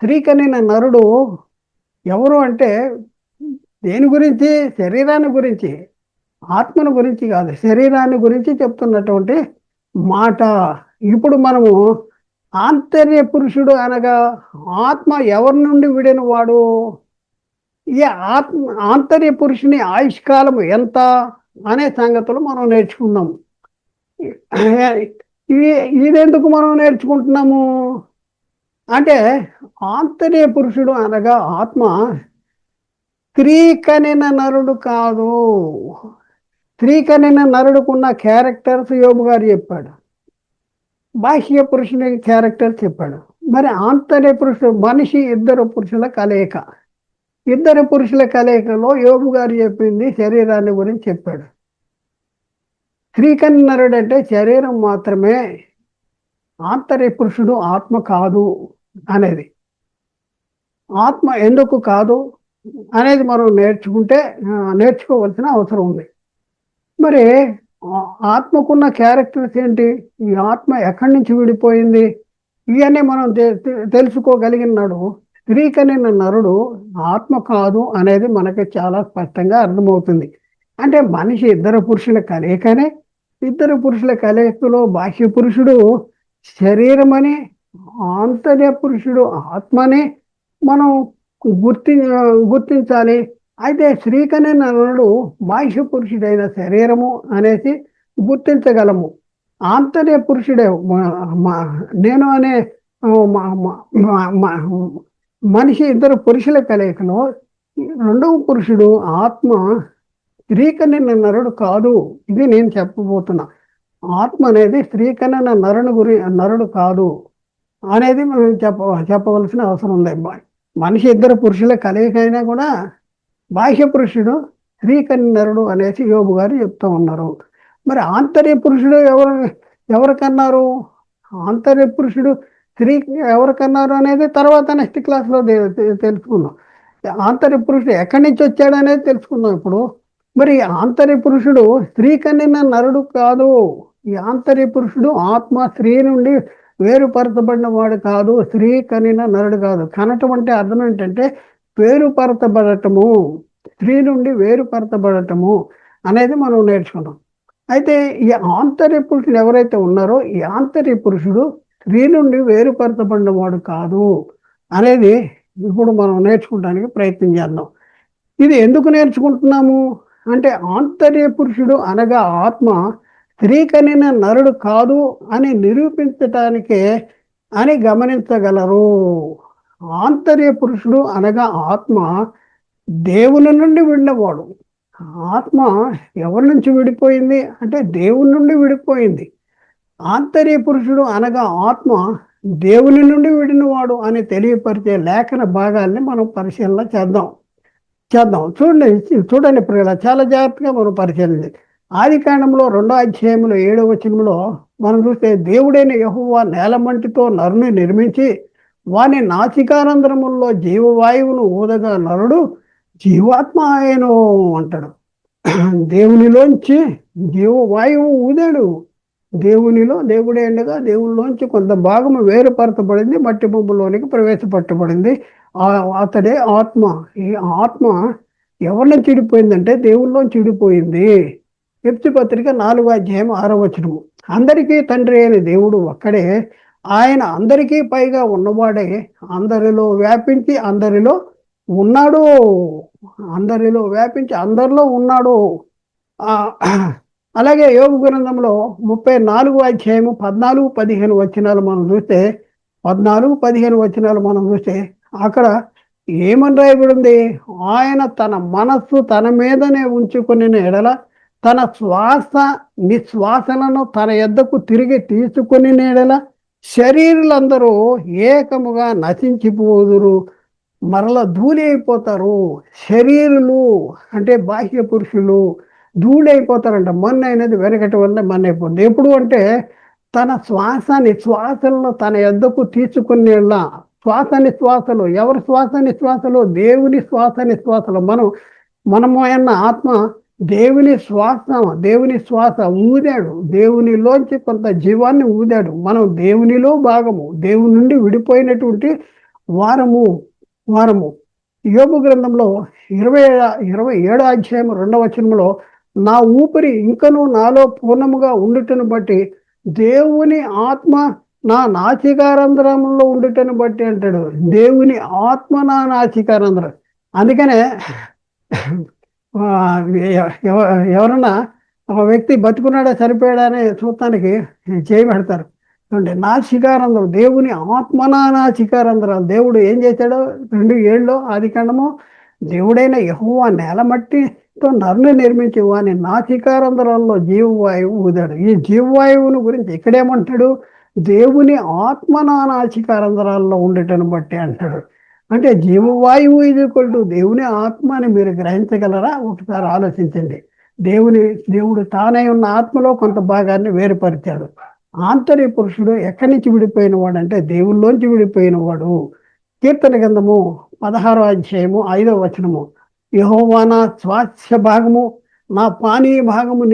స్త్రీకనిన నరుడు ఎవరు అంటే దేని గురించి? శరీరాన్ని గురించి, ఆత్మను గురించి కాదు, శరీరాన్ని గురించి చెప్తున్నటువంటి మాట. ఇప్పుడు మనము ఆంతర్య పురుషుడు అనగా ఆత్మ ఎవరి నుండి విడిన వాడు? ఈ ఆత్మ ఆంతర్య పురుషుని ఆయుష్కాలం ఎంత అనే సంగతులు మనం నేర్చుకుందాం. ఇవి ఇదెందుకు మనం నేర్చుకుంటున్నాము అంటే, ఆంతర్య పురుషుడు అనగా ఆత్మ స్త్రీ కనిన నరుడు కాదు. స్త్రీ కనిన నరుడుకున్న క్యారెక్టర్స్ యోబు గారు చెప్పాడు, బాహ్య పురుషుని క్యారెక్టర్ చెప్పాడు. మరి ఆంతర్య పురుషుడు మనిషి ఇద్దరు పురుషుల కలయిక. ఇద్దరు పురుషుల కలయికలో యోబు గారు చెప్పింది శరీరాన్ని గురించి చెప్పాడు. స్త్రీ కనిన నరుడు అంటే శరీరం మాత్రమే, ఆంతర్య పురుషుడు ఆత్మ కాదు అనేది. ఆత్మ ఎందుకు కాదు అనేది మనం నేర్చుకోవాల్సిన అవసరం ఉంది. మరి ఆత్మకున్న క్యారెక్టర్స్ ఏంటి? ఈ ఆత్మ ఎక్కడి నుంచి విడిపోయింది? ఇవన్నీ మనం తెలుసుకోగలిగినాడు. స్త్రీ కనిన నరుడు ఆత్మ కాదు అనేది మనకి చాలా స్పష్టంగా అర్థమవుతుంది. అంటే మనిషి ఇద్దరు పురుషుల కలయికనే. ఇద్దరు పురుషుల కలయికలో బాహ్య పురుషుడు శరీరమని, ఆంతర్య పురుషుడు ఆత్మని మనం గుర్తించాలి. అయితే స్త్రీ కనిన నరుడు బాహ్య పురుషుడైన శరీరము అనేసి గుర్తించగలము. ఆంతర్య పురుషుడే నేను అనే మనిషి ఇద్దరు పురుషుల కలయికలో రెండవ పురుషుడు ఆత్మ స్త్రీ కనిన నరుడు కాదు. ఇది నేను చెప్పబోతున్నా. ఆత్మ అనేది స్త్రీ కనిన నరుడు కాదు అనేది మనం చెప్పవలసిన అవసరం ఉంది. మనిషి ఇద్దరు పురుషుల కలయిక అయినా కూడా బాహ్య పురుషుడు స్త్రీ కనిన నరుడు అనేసి యోబు గారు చెప్తూ ఉన్నారు. మరి ఆంతర్య పురుషుడు ఎవరికన్నారు? ఆంతర్య పురుషుడు స్త్రీ ఎవరికన్నారు అనేది తర్వాత నెక్స్ట్ క్లాస్లో తెలుసుకుందాం. ఆంతర్య పురుషుడు ఎక్కడి నుంచి వచ్చాడు అనేది తెలుసుకుందాం ఇప్పుడు. మరి ఆంతర్య పురుషుడు స్త్రీ కనిన నరుడు కాదు. ఈ ఆంతర్య పురుషుడు ఆత్మ స్త్రీ నుండి వేరుపరచబడిన వాడు కాదు. స్త్రీ కనిన నరుడు కాదు. కనటం అంటే అర్థం ఏంటంటే వేరుపరచబడటము, స్త్రీ నుండి వేరుపరచబడటము అనేది మనం నేర్చుకున్నాం. అయితే ఈ ఆంతర్య పురుషుడు ఎవరైతే ఉన్నారో ఈ ఆంతర్య పురుషుడు స్త్రీ నుండి వేరుపరచబడిన వాడు కాదు అనేది ఇప్పుడు మనం నేర్చుకోవడానికి ప్రయత్నం చేద్దాం. ఇది ఎందుకు నేర్చుకుంటున్నాము అంటే, ఆంతర్య పురుషుడు అనగా ఆత్మ స్త్రీ కనిన నరుడు కాదు అని నిరూపించటానికే అని గమనించగలరు. ఆంతర్య పురుషుడు అనగా ఆత్మ దేవుని నుండి విడినవాడు. ఆత్మ ఎవరి నుంచి విడిపోయింది అంటే దేవుని నుండి విడిపోయింది. ఆంతర్య పురుషుడు అనగా ఆత్మ దేవుని నుండి విడినవాడు అని తెలియపరిచే లేఖన భాగాల్ని మనం పరిశీలన చేద్దాం. చూడండి ప్రియుల, చాలా జాగ్రత్తగా మనం పరిశీలించి ఆదికాండంలో 2వ అధ్యాయంలో 7వ వచనంలో మనం చూస్తే, దేవుడైన యెహోవా నేలమంటితో నరుని నిర్మించి వాని నాసికారంధ్రముల్లో జీవవాయువును ఊదగా నరుడు జీవాత్మ ఆయను అంటాడు. దేవునిలోంచి జీవవాయువు ఊదాడు. దేవుడే ఉండగా దేవునిలోంచి కొంత భాగము వేరుపరచబడింది, మట్టి బొమ్మలోనికి ప్రవేశపెట్టబడింది. అతడే ఆత్మ. ఈ ఆత్మ ఎవరిని చెడిపోయిందంటే దేవుళ్ళలోంచి చెడిపోయింది. ఎఫెసీ పత్రిక 4వ అధ్యాయం 6వ వచనము. అందరికీ తండ్రి అయిన దేవుడు ఒక్కడే. ఆయన అందరికీ పైగా ఉన్నవాడే. అందరిలో వ్యాపించి అందరిలో ఉన్నాడు. అందరిలో ఉన్నాడు. అలాగే యోబు గ్రంథంలో 34వ అధ్యాయము 14-15 వచనాలు మనం చూస్తే 14-15 వచనాలు మనం చూస్తే అక్కడ ఏమని రాయబడింది? ఆయన తన మనస్సు తన మీదనే ఉంచుకుని ఎడల తన శ్వాస నిశ్వాసలను తన యొద్దకు తిరిగి తీసుకుని ఎడల శరీరులందరూ ఏకముగా నశించిపోదురు, మరల ధూళి అయిపోతారు. శరీరులు అంటే బాహ్య పురుషులు ధూళి అయిపోతారంట. మన్ను అనేది వెనకటి వల్ల మన్ను అయిపోతుంది. ఎప్పుడు అంటే తన శ్వాసలను తన యొద్దకు తీసుకునేలా. శ్వాస నిశ్వాసలు ఎవరి శ్వాస నిశ్వాసలు? దేవుని శ్వాస నిశ్వాసలు. మనము అన్న ఆత్మ దేవుని శ్వాస ఊదాడు. దేవునిలోంచి కొంత జీవాన్ని ఊదాడు. మనం దేవునిలో భాగము. దేవుని నుండి విడిపోయినటువంటి వారము వారము. యోబు గ్రంథంలో 27వ అధ్యాయం 2వ వచనంలో, నా ఊపిరి ఇంకనూ నాలో పూర్ణముగా ఉండుటను బట్టి దేవుని ఆత్మ నా నాసికారంధ్రంలో ఉండుటను బట్టి అంటాడు. దేవుని ఆత్మ నా నాసికారంధ్రం. అందుకనే ఎవరన్నా ఒక వ్యక్తి బతుకున్నాడా చనిపోయాడా అనే చూడటానికి చేయబెడతారు. చూడండి, నాసికారంధ్రం, దేవుని ఆత్మనా నాసికారంధ్రాలు. దేవుడు ఏం చేశాడో 2 ఆది కాండము, దేవుడైన యెహోవా నేల మట్టితో నరుని నిర్మించి వాని నాసికారంధ్రాల్లో జీవవాయువు ఊదాడు. ఈ జీవవాయువును గురించి ఇక్కడేమంటాడు? దేవుని ఆత్మ నా నాసికారంధ్రాల్లో ఉండటం బట్టి అంటాడు. అంటే జీవవాయువు ఈక్వల్ దేవుని ఆత్మ అని మీరు గ్రహించగలరా? ఒకసారి ఆలోచించండి. దేవుడు తానై ఉన్న ఆత్మలో కొంత భాగాన్ని వేరుపరిచాడు. ఆంతర్య పురుషుడు ఎక్కడి నుంచి విడిపోయిన వాడు అంటే దేవుల్లోంచి విడిపోయిన వాడు. కీర్తన గ్రంథము 16వ అధ్యాయము 5వ వచనము, యెహోవా నా స్వాస్థ్య భాగము, నా పానీయ భాగము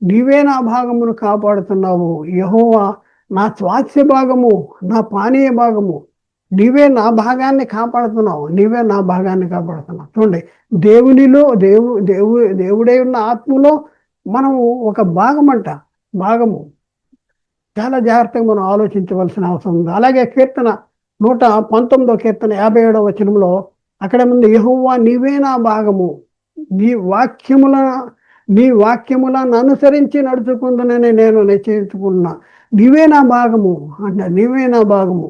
నీవే నా భాగమును కాపాడుతున్నావు. యెహోవా నా స్వాస్థ్య భాగము, నా పానీయ భాగము, నీవే నా భాగాన్ని కాపాడుతున్నావు. చూడండి, దేవునిలో దేవుడై ఉన్న ఆత్మలో మనము ఒక భాగము. చాలా జాగ్రత్తగా మనం ఆలోచించవలసిన అవసరం ఉంది. అలాగే కీర్తన 119వ కీర్తన 57వ వచనంలో అక్కడ ముందు, యెహోవా నీవే నా భాగము, నీ వాక్యములను అనుసరించి నడుచుకుందునని నేను నిశ్చయించుకున్నా. నీవే నా భాగము అంటే నీవే నా భాగము.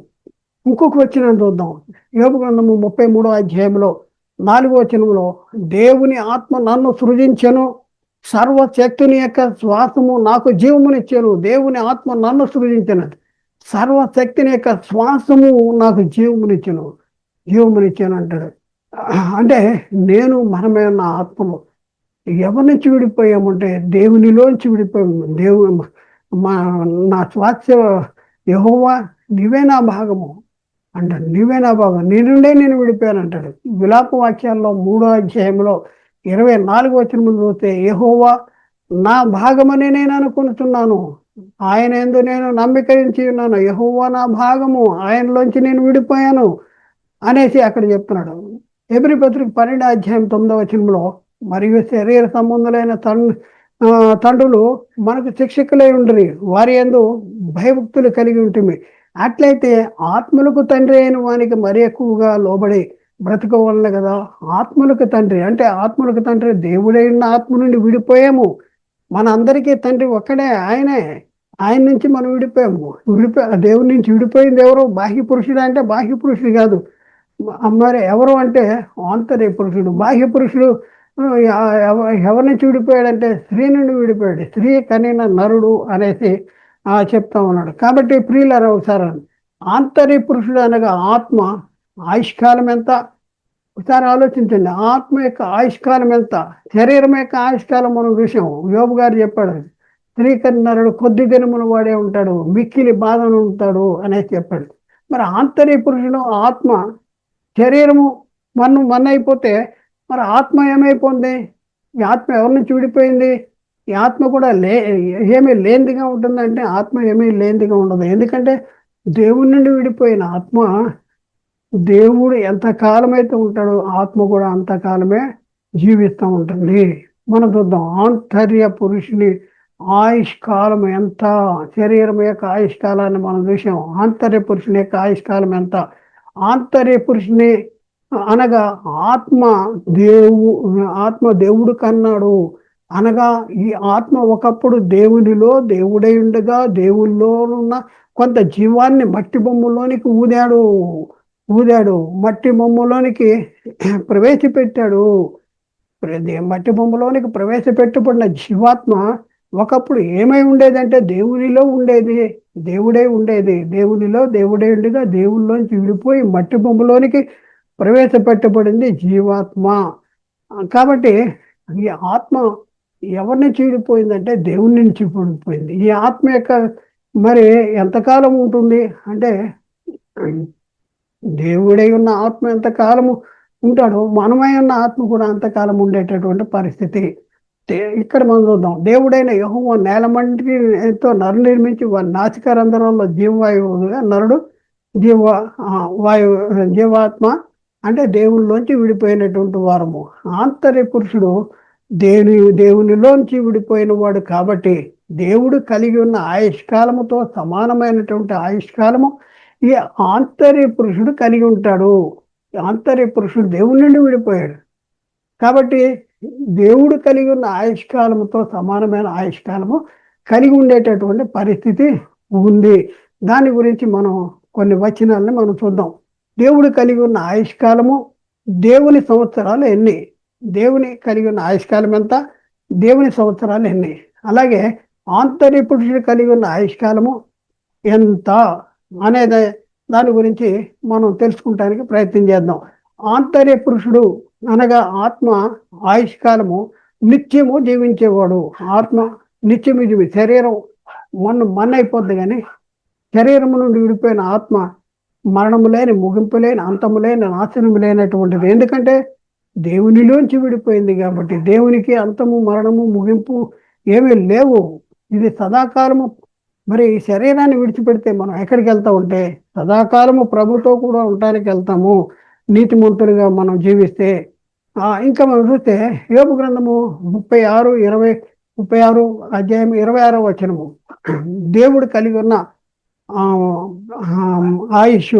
ఇంకొక వచనం చూద్దాం. యోబు గ్రంథము 33వ అధ్యాయంలో 4వ వచనంలో, దేవుని ఆత్మ నన్ను సృజించెను, సర్వశక్తుని యొక్క శ్వాసము నాకు జీవమునిచ్చాను. దేవుని ఆత్మ నన్ను సృజించను, సర్వశక్తిని యొక్క శ్వాసము నాకు జీవమునిచ్చాను అంటాడు. అంటే మనమే ఉన్న ఆత్మలు ఎవరి నుంచి విడిపోయామంటే దేవునిలోంచి విడిపోయాము. నా స్వాస్థ్య యెహోవా నీవే నా భాగము అంటాడు. నీవే నా భాగం, నీ నుండే నేను విడిపోయాను అంటాడు. విలాప వాక్యాల్లో 3వ అధ్యాయంలో 24వ వచనం చూస్తే, యెహోవా నా భాగమని నేను అనుకుంటున్నాను, ఆయన యందు నేను నమ్మిక ఉంచి ఉన్నాను. యెహోవా నా భాగము, ఆయనలోంచి నేను విడిపోయాను అనేసి అక్కడ చెప్తున్నాడు. హెబ్రీ పత్రిక 12వ అధ్యాయం 9వ వచనంలో, మరియు శరీర సంబంధులైన తండ్రులు మనకు శిక్షకులై ఉండ్రి, వారి యందు భయభక్తులు కలిగి ఉంటుంది. అట్లయితే ఆత్మలకు తండ్రి అయిన వానికి మరి ఎక్కువగా లోబడి బ్రతకవలన కదా. ఆత్మలకు తండ్రి అంటే ఆత్మలకు తండ్రి దేవుడైన ఆత్మ నుండి విడిపోయాము. మన అందరికీ తండ్రి ఒక్కడే, ఆయన నుంచి మనం విడిపోయాము. దేవుడి నుంచి విడిపోయింది ఎవరు? బాహ్య పురుషుడు అంటే బాహ్య పురుషుడు కాదు, మరి ఎవరు అంటే ఆంతర్య పురుషుడు. బాహ్య పురుషుడు ఎవరి నుంచి విడిపోయాడంటే స్త్రీ నుండి విడిపోయాడు. స్త్రీ కనిన నరుడు అనేసి చెప్తా ఉన్నాడు. కాబట్టి ప్రియులారా, ఒకసారి ఆంతర్య పురుషుడు అనగా ఆత్మ ఆయుష్కాలం ఎంత? ఒకసారి ఆలోచించండి. ఆత్మ యొక్క ఆయుష్కాలం ఎంత? శరీరం యొక్క ఆయుష్కాలం మనం చూసాం. యోబు గారు చెప్పాడు, స్త్రీ కనిన నరుడు కొద్ది దినమును వాడే ఉంటాడు, మిక్కిలి బాధను ఉంటాడు అనేసి చెప్పాడు. మరి ఆంతర్య పురుషుడు ఆత్మ, శరీరము మన అయిపోతే మరి ఆత్మ ఏమైపోయింది? ఈ ఆత్మ ఎవరి నుంచి విడిపోయింది? ఈ ఆత్మ కూడా ఏమీ లేనిదిగా ఉంటుందంటే ఆత్మ ఏమీ లేనిదిగా ఉండదు. ఎందుకంటే దేవుడి నుండి విడిపోయిన ఆత్మ, దేవుడు ఎంతకాలం అయితే ఉంటాడో ఆత్మ కూడా అంతకాలమే జీవిస్తూ ఉంటుంది. మనం చూద్దాం, ఆంతర్య పురుషుని ఆయుష్కాలం ఎంత? శరీరం యొక్క ఆయుష్కాలాన్ని మనం చూసాం. ఆంతర్య పురుషుని యొక్క ఆయుష్కాలం ఎంత? ఆంతర్య పురుషుని అనగా ఆత్మ దేవుడు కన్నాడు అనగా, ఈ ఆత్మ ఒకప్పుడు దేవుడై ఉండగా దేవుల్లో ఉన్న కొంత జీవాన్ని మట్టి బొమ్మలోనికి ఊదాడు, మట్టి బొమ్మలోనికి ప్రవేశపెట్టాడు. మట్టి బొమ్మలోనికి ప్రవేశపెట్టబడిన జీవాత్మ ఒకప్పుడు ఏమై ఉండేదంటే దేవునిలో ఉండేది, దేవుడై ఉండేది. దేవుడై ఉండగా దేవుల్లోంచి విడిపోయి మట్టి బొమ్మలోనికి ప్రవేశపెట్టబడింది జీవాత్మ. కాబట్టి ఈ ఆత్మ ఎవరి నుంచి విడిపోయిందంటే దేవుని నుంచి విడిపోయింది. ఈ ఆత్మ యొక్క మరి ఎంతకాలం ఉంటుంది అంటే, దేవుడై ఉన్న ఆత్మ ఎంతకాలము ఉంటాడో మనమై ఉన్న ఆత్మ కూడా అంతకాలం ఉండేటటువంటి పరిస్థితి. ఇక్కడ మనం చూద్దాం, దేవుడైన యెహోవా నేల మంటితో నరు నిర్మించి వారి నాసికారంధ్రంలో జీవవాయువుగా నరుడు జీవ వాయు జీవాత్మ అంటే దేవునిలోంచి విడిపోయినటువంటి వారము. ఆంతర్య పురుషుడు దేవునిలోంచి విడిపోయిన వాడు కాబట్టి దేవుడు కలిగి ఉన్న ఆయుష్కాలముతో సమానమైనటువంటి ఆయుష్కాలము ఈ ఆంతర్య పురుషుడు కలిగి ఉంటాడు. ఆంతర్య పురుషుడు దేవుని నుండి విడిపోయాడు కాబట్టి దేవుడు కలిగి ఉన్న ఆయుష్కాలముతో సమానమైన ఆయుష్కాలము కలిగి ఉండేటటువంటి పరిస్థితి ఉంది. దాని గురించి మనం కొన్ని వచనాలని మనం చూద్దాం. దేవుడు కలిగి ఉన్న ఆయుష్కాలము, దేవుని సంవత్సరాలు ఎన్ని, దేవుని కలిగి ఉన్న ఆయుష్కాలం ఎంత, దేవుని సంవత్సరాలు ఎన్ని, అలాగే ఆంతర్య పురుషుడు కలిగి ఉన్న ఆయుష్కాలము ఎంత అనేది దాని గురించి మనం తెలుసుకుంటానికి ప్రయత్నం చేద్దాం. ఆంతర్య పురుషుడు అనగా ఆత్మ ఆయుష్కాలము నిత్యము జీవించేవాడు. ఆత్మ నిత్యము జీవి, శరీరం మన అయిపోద్ది కానీ శరీరము నుండి విడిపోయిన ఆత్మ మరణము లేని, ముగింపు లేని, అంతము లేని, నాశనము లేనటువంటిది. ఎందుకంటే దేవునిలోంచి విడిపోయింది కాబట్టి. దేవునికి అంతము, మరణము, ముగింపు ఏమీ లేవు. ఇది సదాకాలము. మరి ఈ శరీరాన్ని విడిచిపెడితే మనం ఎక్కడికి వెళ్తామంటే సదాకాలము ప్రభుతో కూడా ఉండడానికి వెళ్తాము, నీతిమంతులుగా మనం జీవిస్తే. ఇంకా మనం చూస్తే యోబు గ్రంథము 36 అధ్యాయం 26వ వచనము, దేవుడు కలిగి ఉన్న ఆయుష్,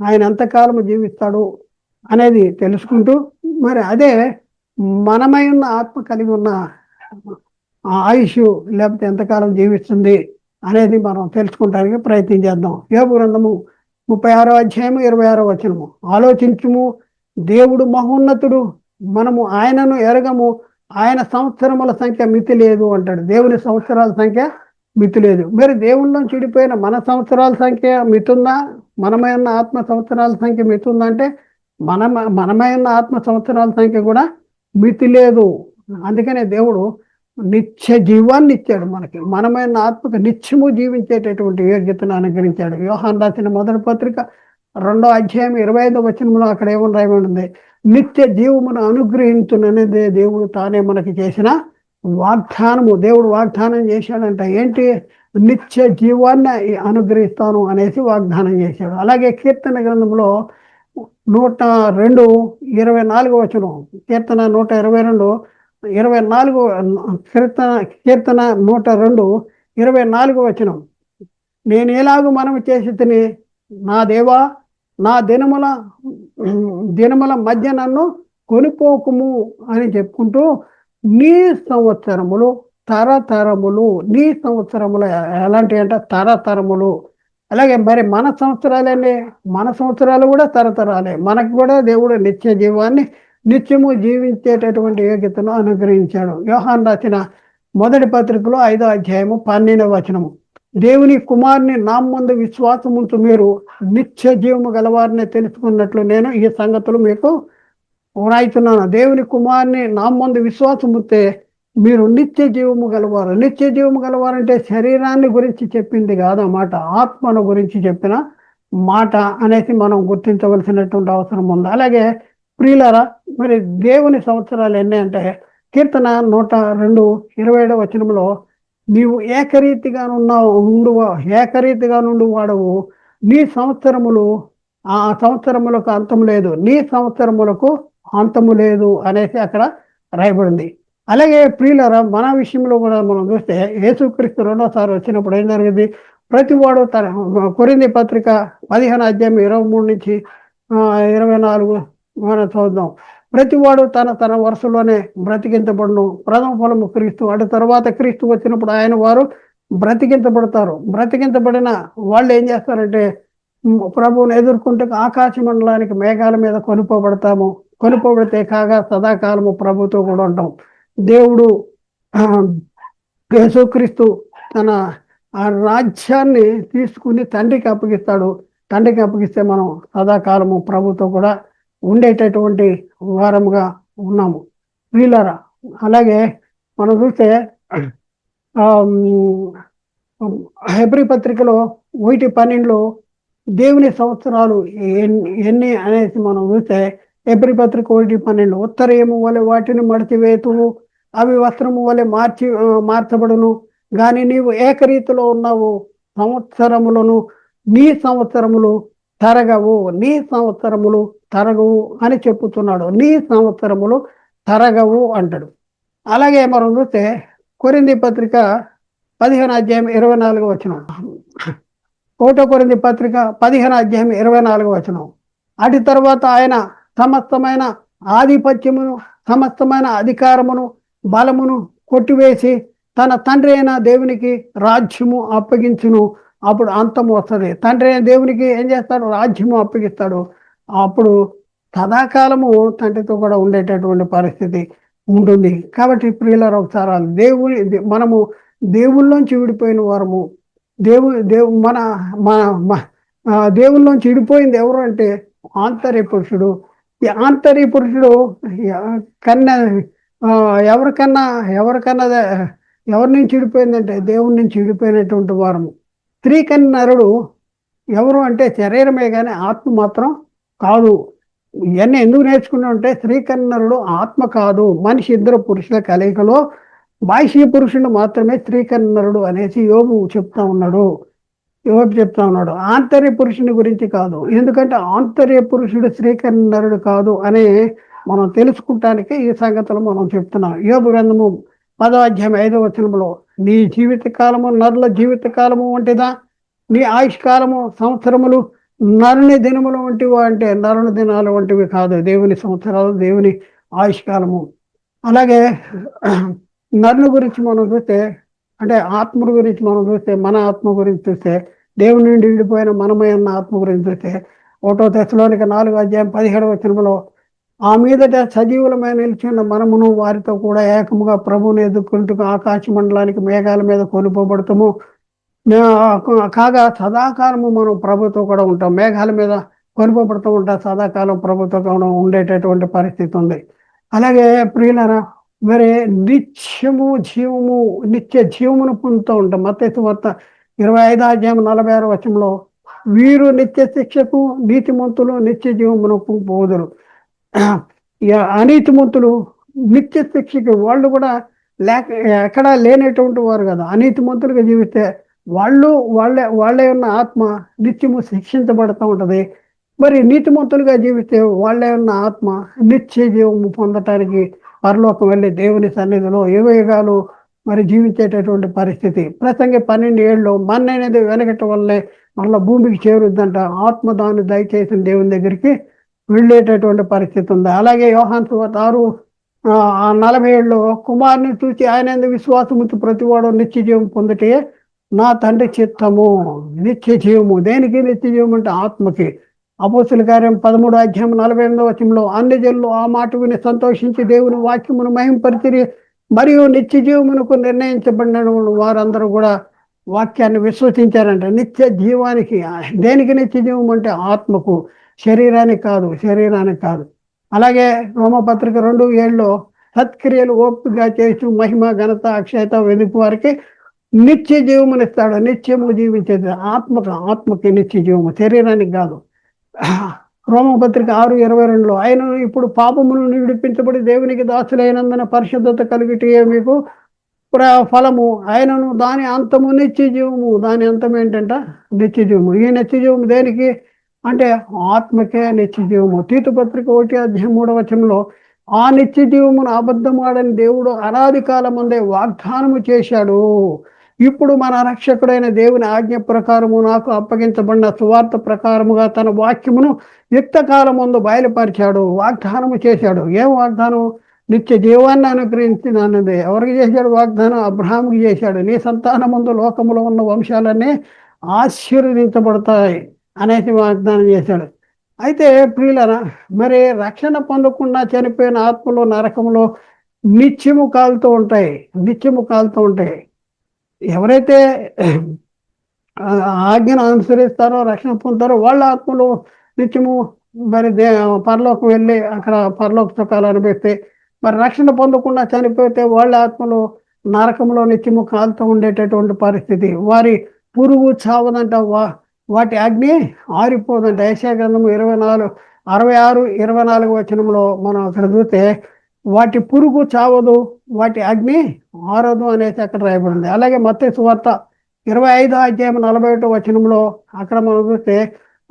ఆయన ఎంతకాలము జీవిస్తాడు అనేది తెలుసుకుంటూ, మరి అదే మనమై ఉన్న ఆత్మ కలిగి ఉన్న ఆయుష్ లేకపోతే ఎంతకాలం జీవిస్తుంది అనేది మనం తెలుసుకుంటానికి ప్రయత్నం చేద్దాం. యోబు గ్రంథము 36వ అధ్యాయము 26వ వచనము, ఆలోచించుము, దేవుడు మహోన్నతుడు, మనము ఆయనను ఎరగము, ఆయన సంవత్సరముల సంఖ్య మితి లేదు అంటాడు. దేవుని సంవత్సరాల సంఖ్య మితి లేదు. మరి దేవుళ్ళలో చెడిపోయిన మన సంవత్సరాల సంఖ్య మితుందా? మనమై ఉన్న ఆత్మ సంవత్సరాల సంఖ్య మితుందా అంటే మనమై ఉన్న ఆత్మ సంవత్సరాల సంఖ్య కూడా మితి లేదు. అందుకనే దేవుడు నిత్య జీవాన్ని ఇచ్చాడు మనకి. మనమైన ఆత్మకు నిత్యము జీవించేటటువంటి యోగ్యతను అనుగ్రహించాడు. యోహాను రాసిన మొదటి పత్రిక 2వ అధ్యాయం 25వ వచనంలో అక్కడ ఏమని రాయబడింది, నిత్య జీవమును అనుగ్రహించుననేదే దేవుడు తానే మనకి చేసిన వాగ్దానము. దేవుడు వాగ్దానం చేశాడంట. ఏంటి? నిత్య జీవాన్ని అనుగ్రహిస్తాను అనేసి వాగ్దానం చేశాడు. అలాగే కీర్తన గ్రంథంలో 102:24 వచనం, కీర్తన 122:24, కీర్తన 102:24 వచనం, నేను ఎలాగూ మనవి చేసి తిని, నా దేవా, నా దినముల మధ్య నన్ను కొనిపోకుము అని చెప్పుకుంటూ, నీ సంవత్సరములు తరతరములు. నీ సంవత్సరములు ఎలాంటి అంటే తరతరములు. అలాగే మరి మన సంవత్సరాలన్నీ, మన సంవత్సరాలు కూడా తరతరాలే. మనకు కూడా దేవుడు నిత్య జీవాన్ని, నిత్యము జీవించేటటువంటి యోగ్యతను అనుగ్రహించాడు. యోహాను రాసిన మొదటి పత్రికలో 5వ అధ్యాయము 12వ వచనము, దేవుని కుమారుని నా ముందు విశ్వాసముంచు మీరు నిత్య జీవము గలవారిని తెలుసుకున్నట్లు నేను ఈ సంగతులు మీకు వ్రాయితున్నాను. దేవుని కుమారుని నా ముందు విశ్వాసముంటే మీరు నిత్య జీవము గలవారు. నిత్య జీవము గలవారంటే శరీరాన్ని గురించి చెప్పింది కాదన్నమాట, ఆత్మను గురించి చెప్పిన మాట అనేసి మనం గుర్తించవలసినటువంటి అవసరం ఉంది. అలాగే ప్రియులారా, మరి దేవుని సంవత్సరాలు ఎన్ని అంటే కీర్తన 102:27వ వచనంలో, నీవు ఏకరీతిగా నుండి వాడవు, నీ సంవత్సరములు ఆ సంవత్సరములకు అంతము లేదు, నీ సంవత్సరములకు అంతము లేదు అనేసి అక్కడ రాయబడింది. అలాగే ప్రియులారా, మన విషయంలో కూడా మనం చూస్తే యేసుక్రీస్తు రెండోసారి వచ్చినప్పుడు ఏం జరిగింది? ప్రతివాడు తన కొరింథీ పత్రిక 15వ అధ్యాయం 23-24 మనం చూద్దాం. ప్రతివాడు తన వరుసలోనే బ్రతికించబడును. ప్రథమ ఫలము క్రీస్తు, అటు తర్వాత క్రీస్తు వచ్చినప్పుడు ఆయన వారు బ్రతికించబడతారు. బ్రతికించబడిన వాళ్ళు ఏం చేస్తారంటే ప్రభువుని ఎదుర్కొంటే ఆకాశ మండలానికి మేఘాల మీద కొనుకోబడితే కాగా సదాకాలము ప్రభుతో కూడా ఉంటాం. దేవుడు యేసుక్రీస్తు తన ఆ రాజ్యాన్ని తీసుకుని తండ్రికి అప్పగిస్తాడు. తండ్రికి అప్పగిస్తే మనం సదాకాలము ప్రభుతో కూడా ఉండేటటువంటి వారముగా ఉన్నాము వీళ్ళరా. అలాగే మనం చూస్తే హెబ్రీ పత్రికలో 1:12 దేవుని సంవత్సరాలు ఎన్ని అనేసి మనం చూస్తే హెబ్రీ పత్రిక 1:12, ఉత్తరయము వలె వాటిని మడిచివేతువు, అవి వస్త్రము వలె మార్చబడును, కానీ నీవు ఏకరీతిలో ఉన్నావు. సంవత్సరములను నీ సంవత్సరములు తరగవు, నీ సంవత్సరములు తరగవు అని చెప్పుతున్నాడు. నీ సంవత్సరములు తరగవు అంటాడు. అలాగే మనం చూస్తే కొరింథీ పత్రిక 15 అధ్యాయం 24 వచనం, 1 కొరింథీ పత్రిక 15 అధ్యాయం 24 వచనం. అటు తర్వాత ఆయన సమస్తమైన ఆధిపత్యమును, సమస్తమైన అధికారమును, బలమును కొట్టివేసి తన తండ్రి అయిన దేవునికి రాజ్యము అప్పగించును. అప్పుడు అంతం వస్తుంది. తండ్రి అయిన దేవునికి ఏం చేస్తాడు? రాజ్యము అప్పగిస్తాడు. అప్పుడు సదాకాలము తండ్రితో కూడా ఉండేటటువంటి పరిస్థితి ఉంటుంది. కాబట్టి ప్రియులారా, ఒకసారి మనము దేవుళ్ళలోంచి విడిపోయిన వారము. మన దేవుళ్ళలోంచి విడిపోయింది ఎవరు అంటే ఆంతర్య పురుషుడు. ఈ ఆంతర్య పురుషుడు కన్నా ఎవరికన్నా ఎవరి నుంచి విడిపోయిందంటే దేవుడి నుంచి విడిపోయినటువంటి వారము. స్త్రీ కన్యరుడు ఎవరు అంటే శరీరమే కానీ ఆత్మ మాత్రం కాదు. ఇవన్నీ ఎందుకు నేర్చుకున్నామంటే స్త్రీ కన్యరుడు ఆత్మ కాదు. మనిషి ఇద్దరు పురుషుల కలయికలో బాహ్య పురుషుడు మాత్రమే స్త్రీ కన్యరుడు అనేసి యోబు చెప్తా ఉన్నాడు. ఆంతర్య పురుషుని గురించి కాదు. ఎందుకంటే ఆంతర్య పురుషుడు స్త్రీ కన్యరుడు కాదు అని మనం తెలుసుకుంటానికి ఈ సంగతులు మనం చెప్తున్నాం. యోబు గ్రంథము 10 అధ్యాయం 5 వచనంలో, నీ జీవిత కాలము నరుల జీవిత కాలము వంటిదా? నీ ఆయుష్ కాలము సంవత్సరములు నరుని దినములు వంటివా అంటే నరుని దినాలు వంటివి కాదు. దేవుని సంవత్సరాలు, దేవుని ఆయుష్ కాలము. అలాగే నరుని గురించి మనం చూస్తే, అంటే ఆత్మ గురించి మనం చూస్తే, మన ఆత్మ గురించి చూస్తే, దేవుని నుండి విడిపోయిన మనమైన ఆత్మ గురించి చూస్తే 1 తెస్సలోనిక 4 అధ్యాయం 17 వచనంలో, ఆ మీదట సజీవులమైన నిలిచిన మనమును వారితో కూడా ఏకముగా ప్రభువుని ఎదుర్కొంటూ ఆకాశ మండలానికి మేఘాల మీద కొనుపోబడతాము. కాగా సదాకాలము మనం ప్రభుతో కూడా ఉంటాం. మేఘాల మీద కొనుపోబడుతూ ఉంటాం. సదాకాలం ప్రభుతో కూడా ఉండేటటువంటి పరిస్థితి ఉంది. అలాగే ప్రియులారా, మరి నిత్య జీవమును పొందుతూ ఉంటాం. మత్తయి సువార్త 25 అధ్యాయం 46 వచనంలో, వీరు నిత్య శిక్షకు, నీతిమంతులు నిత్య జీవమునకు పోదురు. అనీతిమంతులు నిత్య శిక్షకు, వాళ్ళు కూడా ఎక్కడా లేనటువంటి వారు కదా. అనీతిమంతులుగా జీవిస్తే వాళ్ళే ఉన్న ఆత్మ నిత్యము శిక్షించబడుతూ ఉంటది. మరి నీతిమంతులుగా జీవిస్తే వాళ్ళే ఉన్న ఆత్మ నిత్య జీవము పొందటానికి పరలోకం వెళ్ళి దేవుని సన్నిధిలో యుగయుగాలు మరి జీవించేటటువంటి పరిస్థితి. ప్రసంగి 12:7 మన్ను అనేది వెనకటి వల్లే మళ్ళీ భూమికి చేరుద్దంట. ఆత్మ దాన్ని దయచేసిన దేవుని దగ్గరికి వెళ్ళేటటువంటి పరిస్థితి ఉంది. అలాగే యోహాను సువార్త 6:47 కుమారుని చూసి ఆయన విశ్వాసముతో ప్రతివాడు నిత్య జీవం పొందుటే నా తండ్రి చిత్తము. నిత్య జీవము దేనికి? నిత్య జీవం అంటే ఆత్మకి. అపోస్తుల కార్యం 13 అధ్యాయం 48 అన్ని జనులు ఆ మాట విని సంతోషించి దేవుని వాక్యమును మహింపరిచిరి. మరియు నిత్య జీవమునకు నిర్ణయించబడిన వారందరూ కూడా వాక్యాన్ని విశ్వసించారంట. నిత్య జీవానికి. దేనికి నిత్య జీవం అంటే ఆత్మకు, శరీరానికి కాదు. అలాగే రోమపత్రిక 2:7 సత్క్రియలు ఓపికగా చేస్తూ మహిమ, ఘనత, అక్షయత వెదుకు వారికి నిత్య జీవమునిస్తాడు. నిత్యము జీవించేది ఆత్మకి నిత్య జీవము, శరీరానికి కాదు. రోమపత్రిక 6:22 ఆయన ఇప్పుడు పాపమును విడిపించబడి దేవునికి దాసులైనందున పరిశుద్ధత కలిగితే మీకు ఫలము, ఆయనను దాని అంతము నిత్య జీవము. దాని అంతం ఏంటంట? నిత్య జీవము. ఈ నిత్య జీవము దేనికి అంటే ఆత్మకే నిత్య జీవము. తీతు పత్రిక 1 అధ్యాయం 3 ఆ నిత్య జీవమును అబద్ధమాడని దేవుడు అనాది కాలం ముందే వాగ్దానము చేశాడు. ఇప్పుడు మన రక్షకుడైన దేవుని ఆజ్ఞ ప్రకారము నాకు అప్పగించబడిన సువార్త ప్రకారముగా తన వాక్యమును యుక్తకాలం ముందు బయలుపరిచాడు, వాగ్దానము చేశాడు. ఏం వాగ్దానం? నిత్య జీవాన్ని అనుగ్రహించినది. ఎవరికి చేశాడు వాగ్దానం? అబ్రహాముకి చేశాడు. నీ సంతానం ముందు లోకములో ఉన్న వంశాలన్నీ ఆశీర్వదించబడతాయి అనేసి వాగ్దానం చేశాడు. అయితే ప్రియులరా, మరి రక్షణ పొందకుండా చనిపోయిన ఆత్మలో నరకంలో నిత్యము కాలుతూ ఉంటాయి. ఎవరైతే ఆజ్ఞను అనుసరిస్తారో, రక్షణ పొందుతారో వాళ్ళ ఆత్మలు నిత్యము మరి పరలోకం వెళ్ళి అక్కడ పరలోక సుఖాలు అనిపిస్తే, మరి రక్షణ పొందకుండా చనిపోతే వాళ్ళ ఆత్మలు నరకంలో నిత్యము కాలుతూ ఉండేటటువంటి పరిస్థితి. వారి పురుగు చావదంట, వాటి అగ్ని ఆరిపోదంట. యెషయా గ్రంథము 66:24 మనం అక్కడ చూస్తే వాటి పురుగు చావదు, వాటి అగ్ని ఆరదు అనేసి అక్కడ రాయబడింది. అలాగే మత్తయి సువార్త 25 అధ్యాయం 41 అక్కడ మనం చూస్తే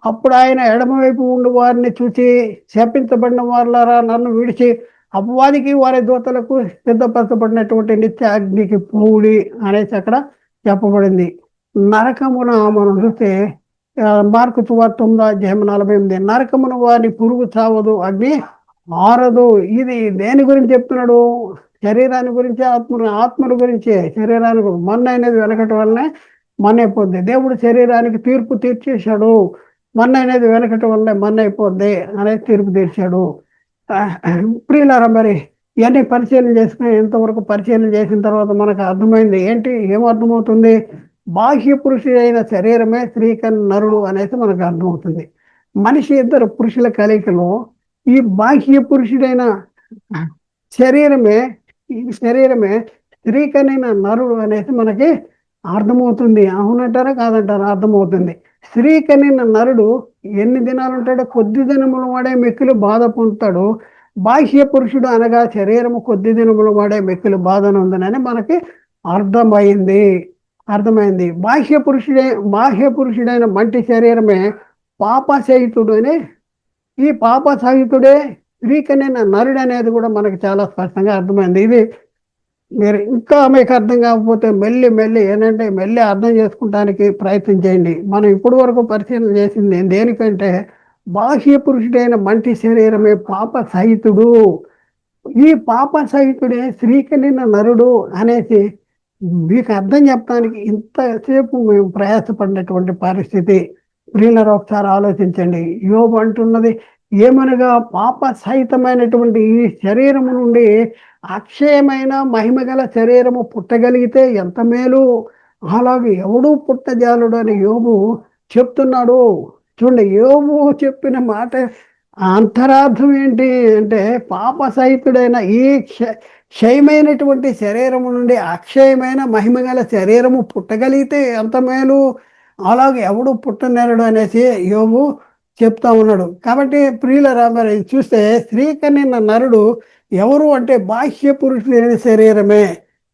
అప్పుడు ఆయన ఎడమవైపు ఉండి వారిని చూచి, శపించబడిన వారులారా, నన్ను విడిచి అపవాదికి వారి దూతలకు సిద్ధపరచబడినటువంటి నిత్య అగ్నికి పూడి అనేసి అక్కడ చెప్పబడింది. నరకమున మనం చూస్తే మార్కు సువార్త 9:48, నరకమున వారి పురుగు చావదు, అగ్ని ఆరదు. ఇది దేని గురించి చెప్తున్నాడు? శరీరాన్ని గురించి, ఆత్మల గురించి. శరీరానికి మన్ను అనేది వెనకటి వల్లనే మన్ను అయిపోద్ది. దేవుడు శరీరానికి తీర్పు తీర్చేశాడు. మన్ను అనేది వెనకటి వల్లనే మన్ను అయిపోద్ది అనేది తీర్పు తీర్చాడు. ప్రియులారా, మరి ఇవన్నీ పరిశీలన చేసుకుని ఇంతవరకు పరిశీలన చేసిన తర్వాత మనకు అర్థమైంది ఏంటి? ఏమర్థమవుతుంది? బాహ్య పురుషుడైన శరీరమే స్త్రీకన్ నరుడు అనేది మనకు అర్థమవుతుంది. మనిషి ఇద్దరు పురుషుల కలయికలో ఈ బాహ్య పురుషుడైన శరీరమే స్త్రీకనైన నరుడు అనేది మనకి అర్థమవుతుంది. అవునంటారా కాదంటారా? అర్థమవుతుంది. స్త్రీకనైన నరుడు ఎన్ని దినాలు ఉంటాడో కొద్ది దినములు వాడే మిక్కిలి బాధ పొందుతాడు. బాహ్య పురుషుడు అనగా శరీరము కొద్ది దినములు వాడే మిక్కిలి బాధనుందని మనకి అర్థమైంది. బాహ్య పురుషుడైన మంటి శరీరమే పాపసహితుడు అని, ఈ పాపసహితుడే స్త్రీకనైన నరుడు అనేది కూడా మనకి చాలా స్పష్టంగా అర్థమైంది. ఇది మీరు ఇంకా మీకు అర్థం కాకపోతే మెల్లి అర్థం చేసుకుంటానికి ప్రయత్నం చేయండి. మనం ఇప్పటి వరకు పరిశీలన చేసింది దేనికంటే, బాహ్య పురుషుడైన మంటి శరీరమే పాప సహితుడు. ఈ పాప సహితుడే స్త్రీకనైన నరుడు అనేసి మీకు అర్థం చెప్పడానికి ఇంతసేపు మేము ప్రయాసపడినటువంటి పరిస్థితి. ప్రియులారా, ఒకసారి ఆలోచించండి. యోబు అంటున్నది ఏమనగా, పాప సహితమైనటువంటి ఈ శరీరము నుండి అక్షయమైన మహిమగల శరీరము పుట్టగలిగితే ఎంత మేలు, అలాగే ఎవడూ పుట్టజాలుడు అని యోబు చెప్తున్నాడు. చూడండి, యోబు చెప్పిన మాట అంతరార్థం ఏంటి అంటే, పాప సహితుడైన ఈ క్షయమైనటువంటి శరీరము నుండి అక్షయమైన మహిమగల శరీరము పుట్టగలిగితే ఎంత మేలు, అలాగే ఎవడు పుట్టనేరడు అనేసి యోబు చెప్తా ఉన్నాడు. కాబట్టి ప్రియులరా, మరి చూస్తే స్త్రీకన్య నరుడు ఎవరు అంటే బాహ్య పురుషుడైన శరీరమే.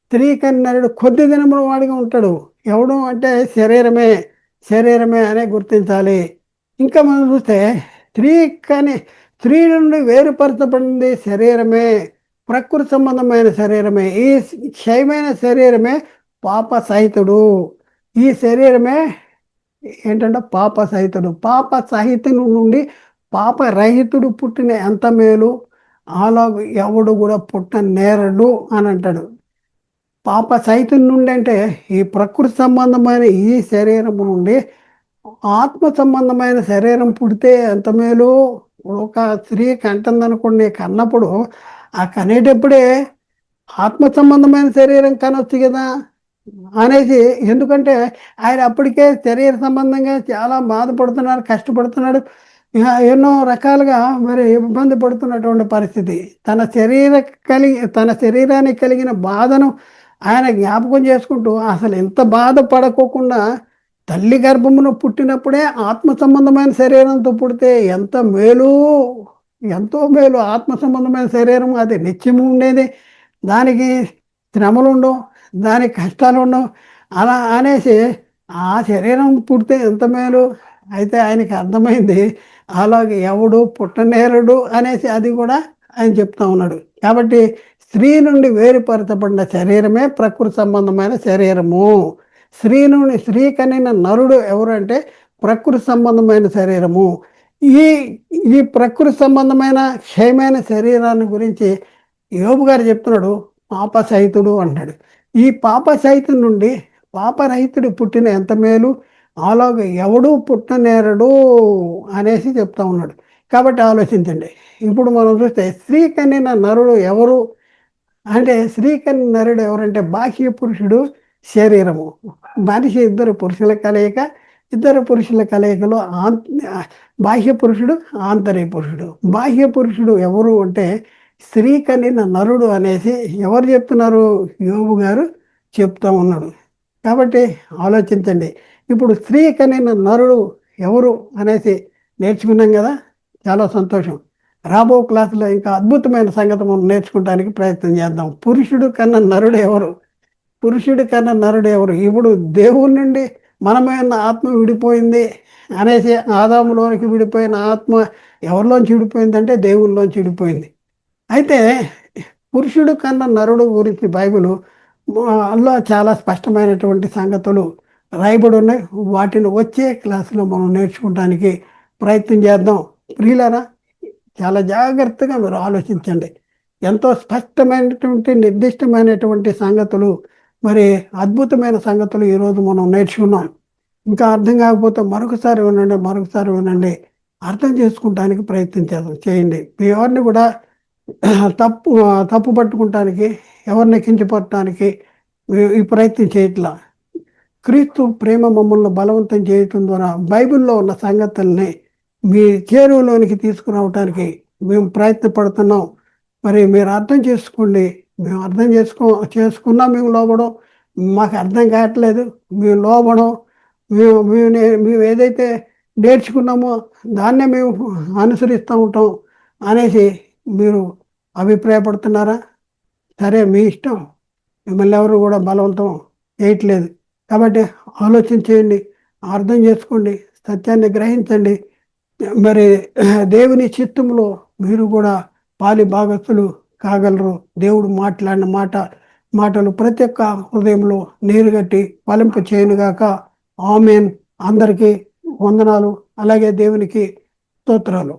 స్త్రీకన్య నరుడు కొద్ది దినముల వాడిగా ఉంటాడు. ఎవడు అంటే శరీరమే అనే గుర్తించాలి. ఇంకా మనం చూస్తే స్త్రీ నుండి వేరుపరచబడింది శరీరమే, ప్రకృతి సంబంధమైన శరీరమే. ఈ క్షయమైన శరీరమే పాప సహితుడు. ఈ శరీరమే ఏంటంటే పాప సహితుడు నుండి పాపరహితుడు పుట్టిన ఎంత మేలు, అలా ఎవడు కూడా పుట్టనేరడు అని అంటాడు. పాప సహితుడి నుండి అంటే ఈ ప్రకృతి సంబంధమైన ఈ శరీరం నుండి ఆత్మ సంబంధమైన శరీరం పుడితే ఎంత మేలు. ఒక స్త్రీ కంటుందనుకోండి, కన్నప్పుడు ఆ కనేటప్పుడే ఆత్మ సంబంధమైన శరీరం కనొచ్చు కదా అనేసి. ఎందుకంటే ఆయన అప్పటికే శరీర సంబంధంగా చాలా బాధపడుతున్నారు, కష్టపడుతున్నాడు, ఎన్నో రకాలుగా మరి ఇబ్బంది పడుతున్నటువంటి పరిస్థితి. తన శరీరానికి కలిగిన బాధను ఆయన జ్ఞాపకం చేసుకుంటూ, అసలు ఎంత బాధపడకోకుండా తల్లి గర్భమును పుట్టినప్పుడే ఆత్మ సంబంధమైన శరీరంతో పుడితే ఎంతో మేలు. ఆత్మ సంబంధమైన శరీరం అది నిత్యము ఉండేది, దానికి శ్రమలు ఉండవు, దానికి కష్టాలు ఉండవు. అలా అనేసి ఆ శరీరం పుడితే ఎంత మేలు. అయితే ఆయనకి అర్థమైంది, అలాగే ఎవడు పుట్టనేరడు అనేసి అది కూడా ఆయన చెప్తా ఉన్నాడు. కాబట్టి స్త్రీ నుండి వేరుపరచబడిన శరీరమే ప్రకృతి సంబంధమైన శరీరము. స్త్రీ కనిన నరుడు ఎవరంటే ప్రకృతి సంబంధమైన శరీరము. ఈ ప్రకృతి సంబంధమైన క్షయమైన శరీరాన్ని గురించి యోబు గారు చెప్తున్నాడు, పాప సహితుడు అంటాడు. ఈ పాప సహితుడి నుండి పాపరహితుడు పుట్టిన ఎంత మేలు, అలాగే ఎవడూ పుట్టనేరడు అనేసి చెప్తా ఉన్నాడు. కాబట్టి ఆలోచించండి. ఇప్పుడు మనం చూస్తే స్త్రీ కనిన నరుడు ఎవరు అంటే, స్త్రీ కనిన నరుడు ఎవరంటే బాహ్య పురుషుడు శరీరము. మనిషి ఇద్దరు పురుషుల కలయికలో బాహ్య పురుషుడు, ఆంతర్య పురుషుడు. బాహ్య పురుషుడు ఎవరు అంటే స్త్రీ కనిన నరుడు అనేసి ఎవరు చెప్తున్నారు? యోబు గారు చెప్తా ఉన్నాడు. కాబట్టి ఆలోచించండి. ఇప్పుడు స్త్రీ కనిన నరుడు ఎవరు అనేసి నేర్చుకున్నాం కదా, చాలా సంతోషం. రాబో క్లాసులో ఇంకా అద్భుతమైన సంగతి మనం నేర్చుకోవడానికి ప్రయత్నం చేద్దాం. పురుషుడు కన్నా నరుడు ఎవరు? ఇప్పుడు దేవుడి నుండి మనమైన ఆత్మ విడిపోయింది అనేసి, ఆదాములోనికి విడిపోయిన ఆత్మ ఎవరిలోంచి విడిపోయిందంటే దేవుళ్ళలోంచి విడిపోయింది. అయితే పురుషుడు కన్నా నరుడు గురించి బైబిల్ అల్లో చాలా స్పష్టమైనటువంటి సంగతులు రాయబడి ఉన్నాయి. వాటిని వచ్చే క్లాసులో మనం నేర్చుకోవడానికి ప్రయత్నం చేద్దాం. ప్రియులారా, చాలా జాగ్రత్తగా మీరు ఆలోచించండి. ఎంతో స్పష్టమైనటువంటి నిర్దిష్టమైనటువంటి సంగతులు, మరి అద్భుతమైన సంగతులు ఈరోజు మనం నేర్చుకున్నాం. ఇంకా అర్థం కాకపోతే మరొకసారి వినండి, అర్థం చేసుకుంటానికి ప్రయత్నం చేయండి. మీ ఎవరిని కూడా తప్పు పట్టుకుంటానికి, ఎవరిని కించపడటానికి ఈ ప్రయత్నం చేయట్లా. క్రీస్తు ప్రేమ మమ్మల్ని బలవంతం చేయటం ద్వారా బైబిల్లో ఉన్న సంగతుల్ని మీ చేరువలోనికి తీసుకురావటానికి మేము ప్రయత్నపడుతున్నాం. మరి మీరు అర్థం చేసుకోండి. మేము అర్థం చేసుకున్నా మేము లోబడం, మాకు అర్థం కావట్లేదు మేము లోబడం, మేము ఏదైతే నేర్చుకున్నామో దాన్నే మేము అనుసరిస్తూ ఉంటాం అనేసి మీరు అభిప్రాయపడుతున్నారా? సరే, మీ ఇష్టం. మిమ్మల్ని ఎవరు కూడా బలవంతం చేయట్లేదు. కాబట్టి ఆలోచన చేయండి, అర్థం చేసుకోండి, సత్యాన్ని గ్రహించండి. మరి దేవుని చిత్తంలో మీరు కూడా పాలి భాగస్తులు కాగలరు. దేవుడు మాట్లాడిన మాటలు ప్రతి ఒక్క హృదయంలో నీరుగట్టి ఫలింప చేయనుగాక. ఆమేన్. అందరికీ వందనాలు. అలాగే దేవునికి స్తోత్రాలు.